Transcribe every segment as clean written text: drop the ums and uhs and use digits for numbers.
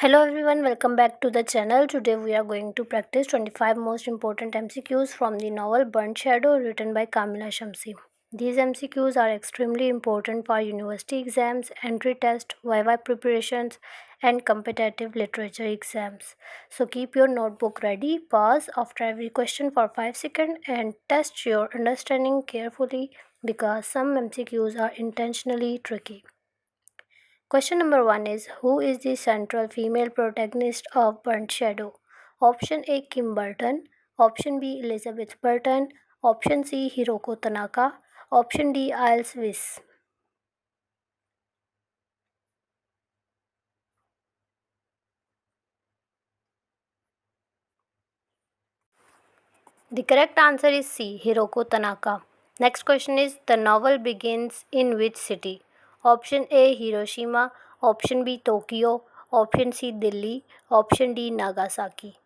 Hello everyone, welcome back to the channel. Today we are going to practice 25 most important MCQs from the novel Burnt Shadow written by Kamila Shamsie. These MCQs are extremely important for university exams, entry test, viva preparations and competitive literature exams. So keep your notebook ready, pause after every question for 5 seconds and test your understanding carefully because some MCQs are intentionally tricky. Question number 1 is: who is the central female protagonist of Burnt Shadow? Option A Kim Burton, Option B Elizabeth Burton, Option C Hiroko Tanaka, Option D Isles Wiss. The correct answer is C Hiroko Tanaka. Next question is: the novel begins in which city? Option A Hiroshima, Option B Tokyo, Option C Delhi, Option D Nagasaki.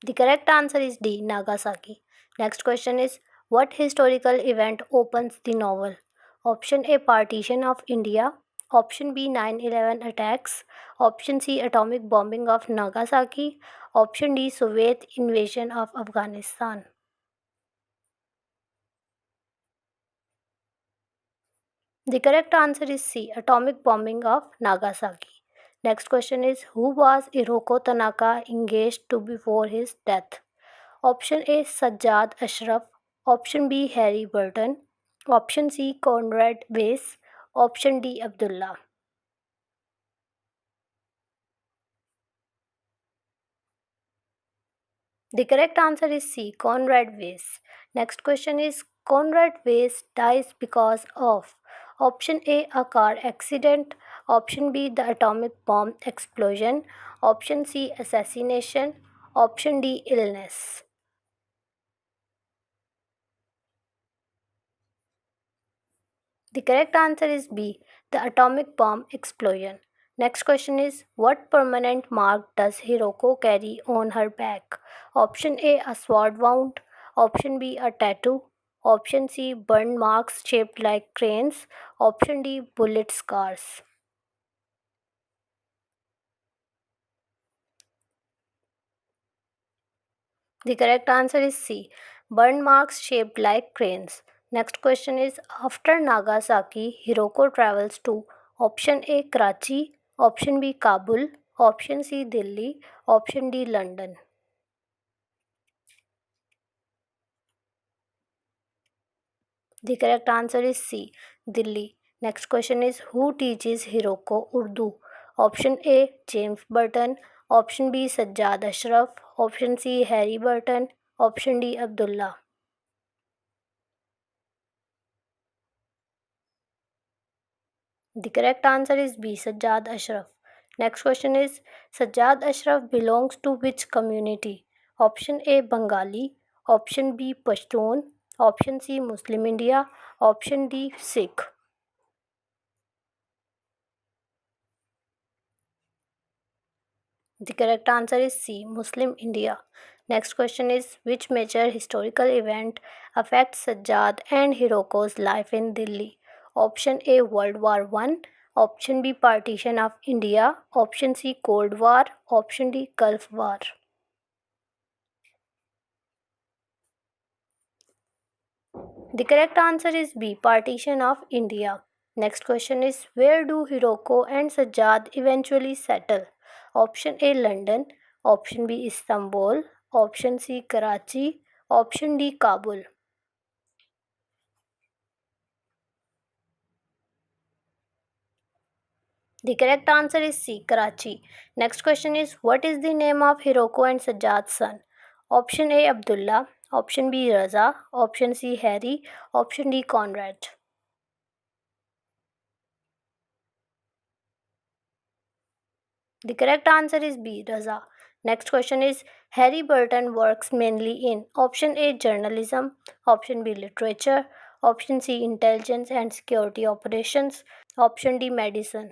The correct answer is D. Nagasaki. Next question is: what historical event opens the novel? Option A Partition of India, Option B 9/11 attacks, Option C Atomic bombing of Nagasaki, Option D Soviet invasion of Afghanistan. The correct answer is C Atomic bombing of Nagasaki. Next question is: who was Hiroko Tanaka engaged to before his death? Option A Sajjad Ashraf, Option B Harry Burton, Option C Conrad Weiss, Option D Abdullah. The correct answer is C Conrad Weiss. Next question is: Conrad Weiss dies because of Option A a car accident, Option B the atomic bomb explosion, Option C assassination, Option D illness. The correct answer is B, the atomic bomb explosion. Next question is: what permanent mark does Hiroko carry on her back? Option A a sword wound, Option B a tattoo, Option C burn marks shaped like cranes, Option D bullet scars. The correct answer is C, burn marks shaped like cranes. Next question is: after Nagasaki, Hiroko travels to Option A Karachi, Option B Kabul, Option C Delhi, Option D London. The correct answer is C Delhi. Next question is: who teaches Hiroko Urdu? Option A James Burton, Option B Sajjad Ashraf, Option C Harry Burton, Option D Abdullah. The correct answer is B. Sajjad Ashraf. Next question is: Sajjad Ashraf belongs to which community? Option A Bengali, Option B Pashtun, Option C Muslim India, Option D Sikh. The correct answer is C Muslim India. Next question is: which major historical event affects Sajjad and Hiroko's life in Delhi? Option A World War One, Option B Partition of India, Option C Cold War, Option D Gulf War. The correct answer is B Partition of India. Next question is: where do Hiroko and Sajjad eventually settle? Option A London, Option B Istanbul, Option C Karachi, Option D Kabul. The correct answer is C Karachi. Next question is: what is the name of Hiroko and Sajjad's son? Option A Abdullah, Option B Raza, Option C Harry, Option D Conrad. The correct answer is B Raza. Next question is: Harry Burton works mainly in Option A journalism, Option B literature, Option C intelligence and security operations, Option D medicine.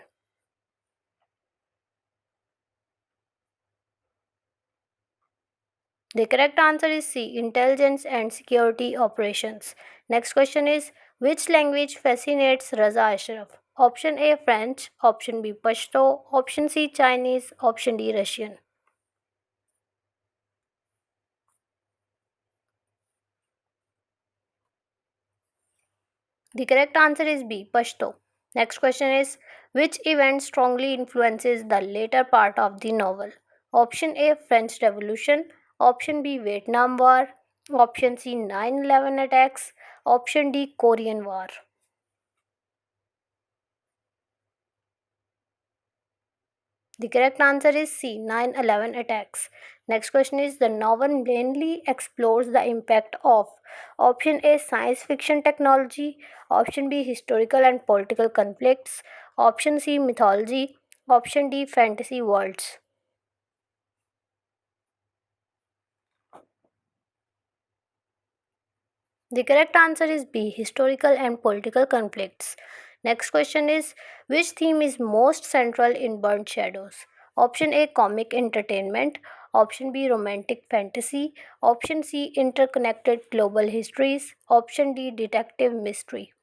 The correct answer is C intelligence and security operations. Next question is: which language fascinates Raza Ashraf? Option A French, option B Pashto, option C Chinese, option D Russian. The correct answer is B Pashto. Next question is, which event strongly influences the later part of the novel? Option A French Revolution, option B Vietnam War, option C 9/11 attacks, option D Korean War. The correct answer is C 9/11 attacks. Next question is, the novel mainly explores the impact of option A science fiction technology, option B historical and political conflicts, option C mythology, option D fantasy worlds. The correct answer is B historical and political conflicts. Next question is, which theme is most central in Burnt Shadows? Option A comic entertainment, option B romantic fantasy, option C interconnected global histories, option D detective mystery.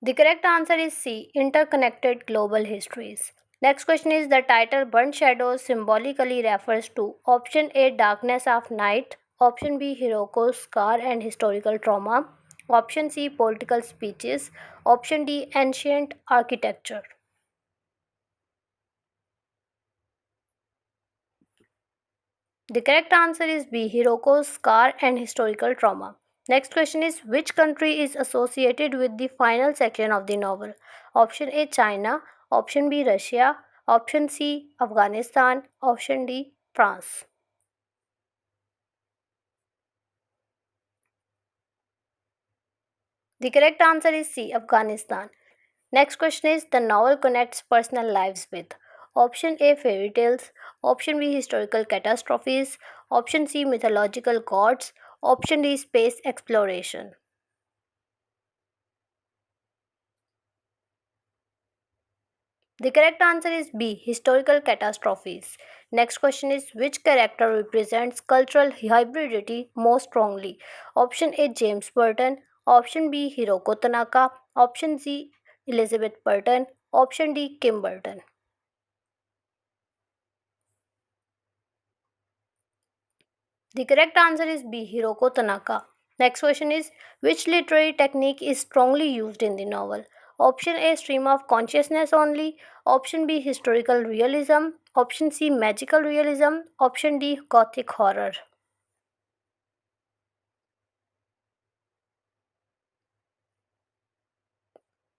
The correct answer is C interconnected global histories. Next question is, the title Burnt Shadows symbolically refers to option A darkness of night, option B Hiroko's scar and historical trauma, option C political speeches, option D ancient architecture. The correct answer is B Hiroko's scar and historical trauma. Next question is, which country is associated with the final section of the novel? Option A China, option B Russia, option C Afghanistan, option D France. The correct answer is C Afghanistan. Next question is, the novel connects personal lives with option A fairy tales, option B historical catastrophes, option C mythological gods, option D space exploration. The correct answer is B historical catastrophes. Next question is, which character represents cultural hybridity most strongly? Option A James Burton, option B Hiroko Tanaka, option C Elizabeth Burton, option D Kim Burton. The correct answer is B. Hiroko Tanaka. Next question is, which literary technique is strongly used in the novel? Option A stream of consciousness only, option B historical realism, option C magical realism, option D gothic horror.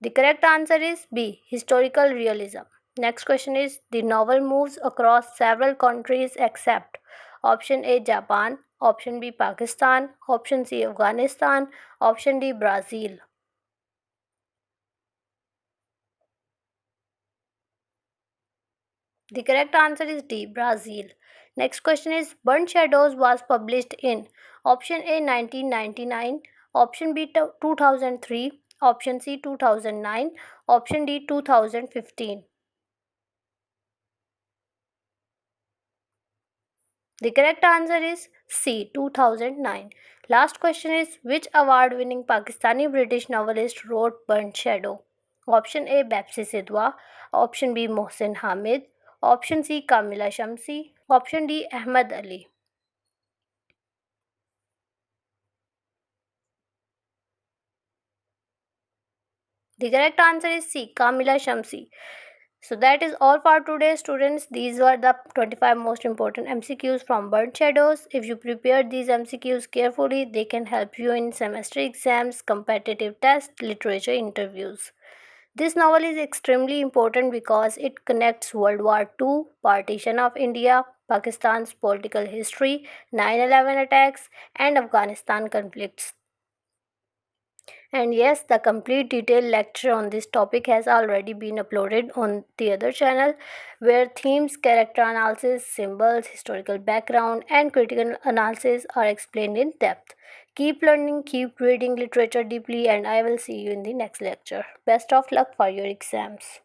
The correct answer is B historical realism. Next question is, the novel moves across several countries except option A Japan, option B Pakistan, option C Afghanistan, option D Brazil. The correct answer is D, Brazil. Next question is, Burnt Shadows was published in option A 1999, option B 2003, option C 2009, option D 2015. The correct answer is C 2009. Last question is, which award winning Pakistani British novelist wrote Burnt Shadow? Option A Bapsi Sidhwa, option B Mohsin Hamid, option C Kamila Shamsie, option D Ahmad Ali. The correct answer is C Kamila Shamsie. So that is all for today, students. These were the 25 most important MCQs from Burnt Shadows. If you prepare these MCQs carefully, they can help you in semester exams, competitive tests, literature interviews. This novel is extremely important because it connects World War II, partition of India, Pakistan's political history, 9/11 attacks, and Afghanistan conflicts. And yes, the complete detailed lecture on this topic has already been uploaded on the other channel, where themes, character analysis, symbols, historical background, and critical analysis are explained in depth. Keep learning, keep reading literature deeply, and I will see you in the next lecture. Best of luck for your exams.